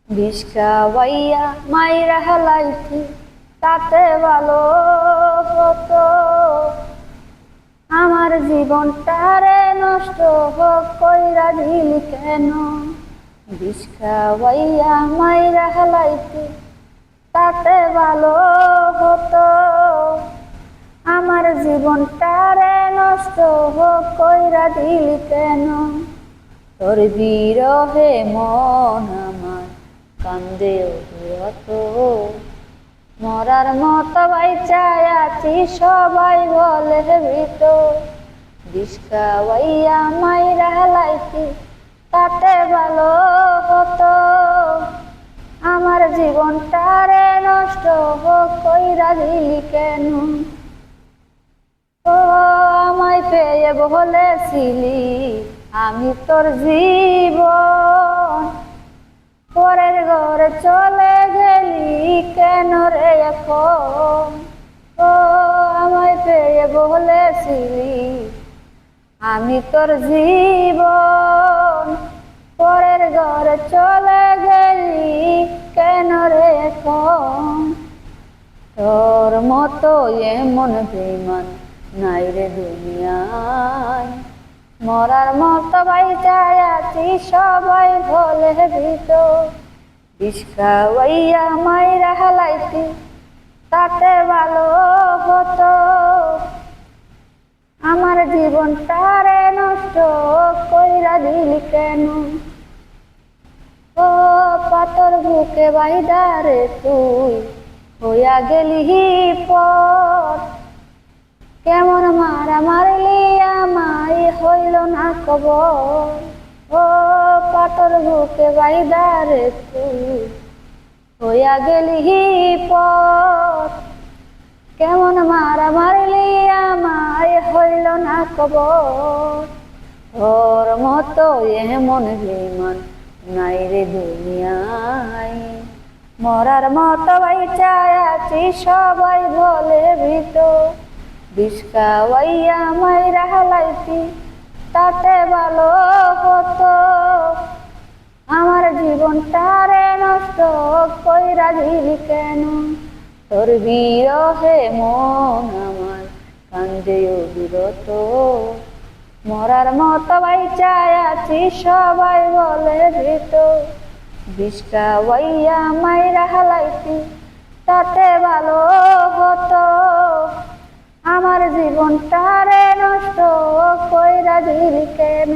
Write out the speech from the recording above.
বিষ খাওয়াইয়া মাইরা হালাইতি তাতে ভালো হতো। আমার জীবনটারে নষ্ট হোক কইরা দিলি কেন? বিষ খাওয়াইয়া মাইরা হালাইতি তাতে ভালো হতো। আমার জীবনটারে নষ্ট হোক কইরা দিলি কেন? তোর বিরহে মন আমার কান্দে অত, মরার মতো বাইচায় আছি সবাই বলে ভীত। বিষ খাওয়াইয়া মাইরা হালাইতি তাতে ভালো হতো। আমার জীবনটারে নষ্ট হোক কইরা দিলি কেন? ও আমায় পেয়ে বলেছিলি আমি তোর জীবন, পরের ঘরে চলে গেলি কেন রে এখন? ও আমায় পেয়ে বলেছিলি আমি তোর জীবন, পরের ঘরে চলে গেলি কেন রে এখন? তোর মতো এমন বেঈমান নাই রে দুনিয়ায়, মরার মতো বাইচায় আছি সবাই বলে ভীত। বিষ খাওয়াইয়া মাইরা হালাইতি তাতে ভালো হতো। আমার জীবনটারে নষ্ট কইরা দিলি কেন? ও পাতর বুকে বাইদারে তুই হইয়া গেলি পর, কেমন মারা মারলি আমায় হইল না খবর। ও পাতর বুকে বাইদারে তুই হইয়া গেলি পর, কেমন মারা মারলি আমায় হইল না খবর। তোর মতো এমন বেঈমান নাই রে দুনিয়ায়, মরার মতো বাইচায় আছি সবাই বলে ভীত। বিষ খাওয়াইয়া মাইরা হালাইতি তাতে ভালো হতো। আমার জীবনটারে নষ্ট কইরা দিলি কেন? তোর বিরহে মন আমার কান্দে অবিরত, মরার মতো বাইচায় আছি সবাই বলে ভীত। বিষ খাওয়াইয়া মাইরা হালাইতি তাতে ভালো হতো। আমার জীবনটারে নষ্ট কইরা দিলি কেন?